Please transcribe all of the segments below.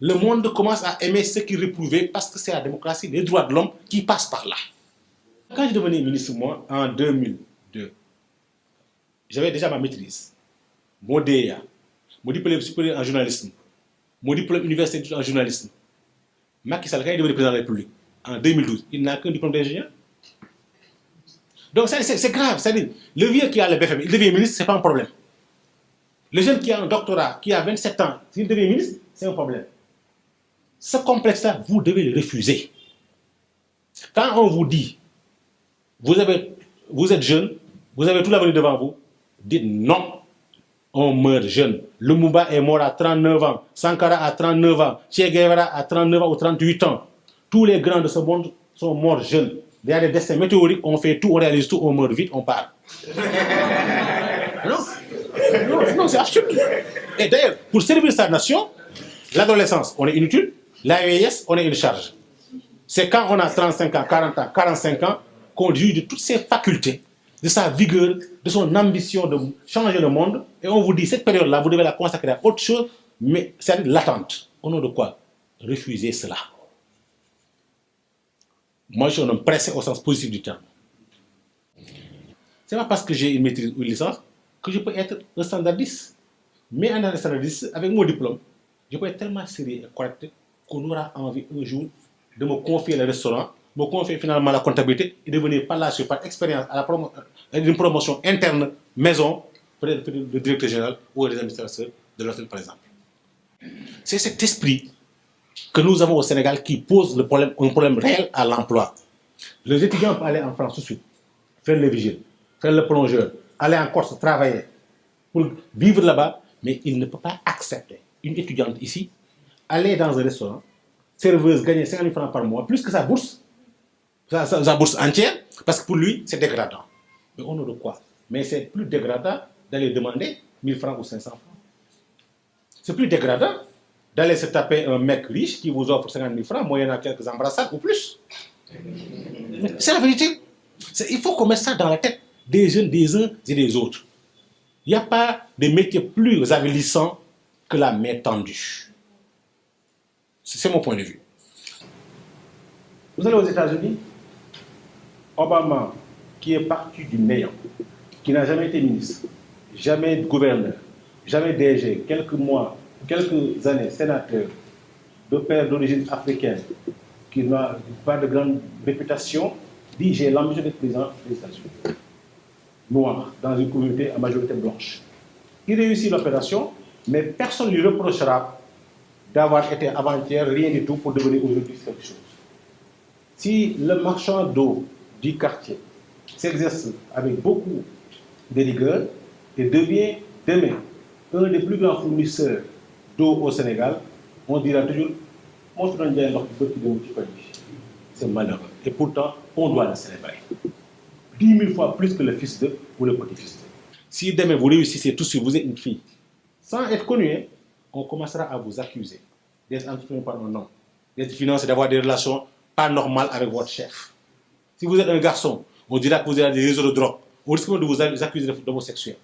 le monde commence à aimer ce qui réprouvait parce que c'est la démocratie, les droits de l'homme qui passent par là. Quand je devenais ministre, moi, en 2002, j'avais déjà ma maîtrise, mon DEA, mon diplôme supérieur en journalisme, mon diplôme universitaire en journalisme. Macky Sall, quand il est devenu président de la République, en 2012, il n'a qu'un diplôme d'ingénieur. Donc c'est grave, c'est-à-dire, le vieux qui a le BFM, il devient ministre, ce n'est pas un problème. Le jeune qui a un doctorat, qui a 27 ans, s'il devient ministre, c'est un problème. Ce complexe-là, vous devez le refuser. Quand on vous dit, vous êtes jeune, vous avez tout l'avenir devant vous, dites non, on meurt jeune. Lumumba est mort à 39 ans, Sankara à 39 ans, Che Guevara à 39 ans ou 38 ans. Tous les grands de ce monde sont morts jeunes. Il y a des destins météoriques, on fait tout, on réalise tout, on meurt vite, on part. Non, c'est absurde. Et d'ailleurs, pour servir sa nation, l'adolescence, on est inutile, la vieillesse, on est une charge. C'est quand on a 35 ans, 40 ans, 45 ans, qu'on juge de toutes ses facultés, de sa vigueur, de son ambition de changer le monde, et on vous dit, cette période-là, vous devez la consacrer à autre chose, mais c'est l'attente. Au nom de quoi? Refusez cela. Moi, je suis un homme pressé au sens positif du terme. Ce n'est pas parce que j'ai une maîtrise ou une licence que je peux être un standardiste. Mais en tant que standardiste, avec mon diplôme, je peux être tellement sérieux et correct qu'on aura envie un jour de me confier le restaurant, me confier finalement la comptabilité et devenir par la suite, par expérience, à une promotion interne, maison, peut-être le directeur général ou les administrateurs de l'hôtel, par exemple. C'est cet esprit que nous avons au Sénégal qui pose un problème réel à l'emploi. Les étudiants peuvent aller en France tout de suite, faire le vigile, faire le plongeur, aller en Corse travailler pour vivre là-bas, mais ils ne peuvent pas accepter une étudiante ici, aller dans un restaurant, serveuse, gagner 50 000 francs par mois, plus que sa bourse, sa bourse entière, parce que pour lui, c'est dégradant. Mais au nom de quoi? Mais c'est plus dégradant d'aller demander 1000 francs ou 500 francs. C'est plus dégradant d'aller se taper un mec riche qui vous offre 50 000 francs, moyennant quelques embrassades ou plus. C'est la vérité. Il faut qu'on mette ça dans la tête des jeunes, des uns et des autres. Il n'y a pas de métier plus avilissant que la main tendue. C'est mon point de vue. Vous allez aux États-Unis, Obama, qui est parti du néant, qui n'a jamais été ministre, jamais gouverneur, jamais DG, quelques mois, quelques années sénateur, de père d'origine africaine, qui n'a pas de grande réputation, dit j'ai l'ambition d'être président des États-Unis. Noir, dans une communauté à majorité blanche. Il réussit l'opération, mais personne ne lui reprochera d'avoir été avant-hier rien du tout pour devenir aujourd'hui quelque chose. Si le marchand d'eau du quartier s'exerce avec beaucoup de rigueur et devient demain un des plus grands fournisseurs d'eau au Sénégal, on dira toujours c'est malheureux. Et pourtant, on doit le célébrer. 10 000 fois plus que le fils de ou le petit-fils de. Si demain vous réussissez tout de suite, vous êtes une fille, sans être connu, on commencera à vous accuser d'être entretenu par un homme, d'être financé, d'avoir des relations pas normales avec votre chef. Si vous êtes un garçon, on dira que vous avez des réseaux de drogue. On risque de vous accuser d'homosexuel.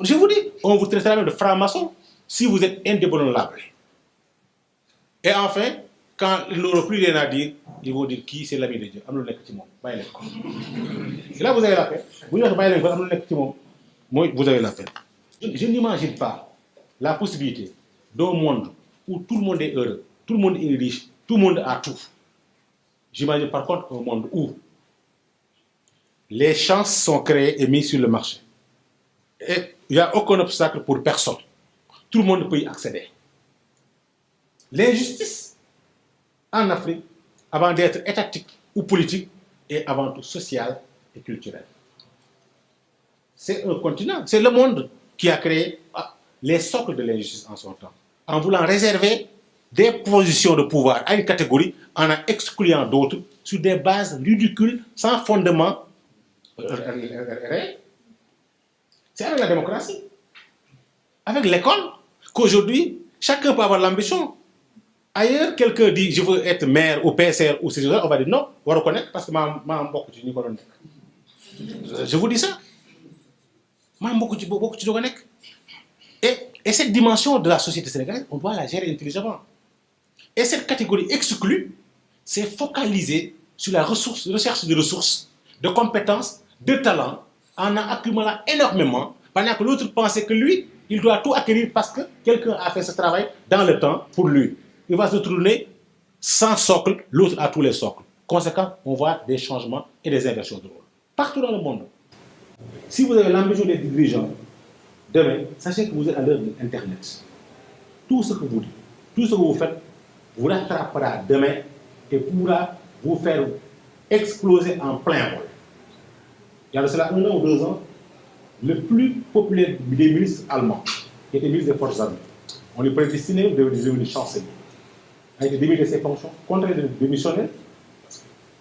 Je vous dis, on vous traitera même de franc-maçon si vous êtes indéboulonnable. Et enfin, quand ils n'auront plus rien à dire, ils vont dire qui c'est l'ami de Dieu. Et là, vous avez la peine. Vous avez la peine. Je n'imagine pas la possibilité d'un monde où tout le monde est heureux, tout le monde est riche, tout le monde a tout. J'imagine par contre un monde où les chances sont créées et mises sur le marché. Et il n'y a aucun obstacle pour personne. Tout le monde peut y accéder. L'injustice en Afrique, avant d'être étatique ou politique, est avant tout sociale et culturelle. C'est un continent, c'est le monde qui a créé les socles de l'injustice en son temps, en voulant réserver des positions de pouvoir à une catégorie, en excluant d'autres sur des bases ridicules, sans fondement réel. C'est avec la démocratie, avec l'école, qu'aujourd'hui, chacun peut avoir l'ambition. Ailleurs, quelqu'un dit je veux être maire ou PSR ou ces on va dire non, on va reconnaître parce que je vous dis ça. Et Et cette dimension de la société sénégalaise, on doit la gérer intelligemment. Et cette catégorie exclue s'est focalisée sur la recherche de ressources, de compétences, de talents, en accumulant énormément, pendant que l'autre pensait que lui, il doit tout acquérir parce que quelqu'un a fait ce travail dans le temps pour lui. Il va se tourner sans socle, l'autre a tous les socles. Conséquent, on voit des changements et des inversions de rôle. Partout dans le monde. Si vous avez l'ambition d'être dirigeant, demain, sachez que vous êtes à l'heure de l'Internet. Tout ce que vous dites, tout ce que vous faites, vous rattrapera demain et pourra vous faire exploser en plein vol. Il y a de cela 1 an ou 2 ans, le plus populaire des ministres allemands, qui était ministre des Forces armées, on lui prédestinait de devenir chancelier, a été démis de ses fonctions, contraint de démissionner,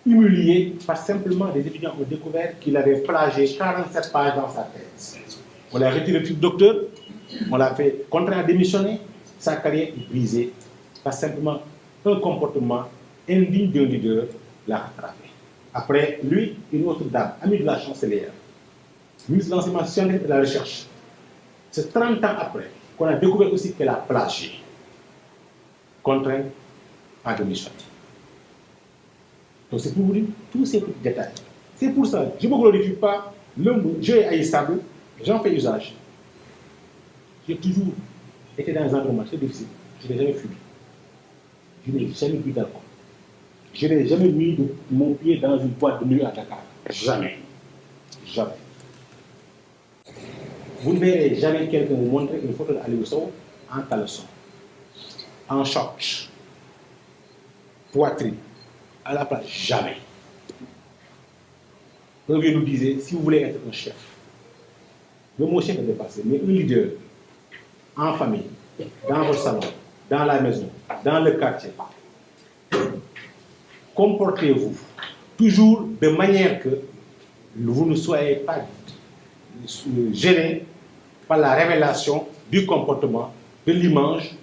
humilié parce que simplement des étudiants ont découvert qu'il avait plagié 47 pages dans sa thèse. On l'a retiré du docteur, on l'a fait contraint à démissionner, sa carrière est brisée parce que simplement un comportement indigne d'un leader l'a rattrapé. Après lui, une autre dame, amie de la chancelière, ministre de l'enseignement scientifique et de la recherche. C'est 30 ans après qu'on a découvert aussi qu'elle a plagié, contraint à démissionner. Donc c'est pour vous dire tous ces petits détails. C'est pour ça, je ne me glorifie pas, le jeu est haïssable, j'en fais usage. J'ai toujours été dans un environnement très difficile, je n'ai jamais fumé. Je n'ai jamais bu d'alcool. Je n'ai jamais mis mon pied dans une boîte de nuit à Dakar. Jamais. Jamais. Vous ne verrez jamais quelqu'un vous montrer une photo d'Aliou Sow en caleçon, en short, poitrine, à la plage. Jamais. Premier nous disait, si vous voulez être un chef, le mot chef est dépassé, mais un leader, en famille, dans votre salon, dans la maison, dans le quartier, comportez-vous toujours de manière que vous ne soyez pas gêné par la révélation du comportement, de l'image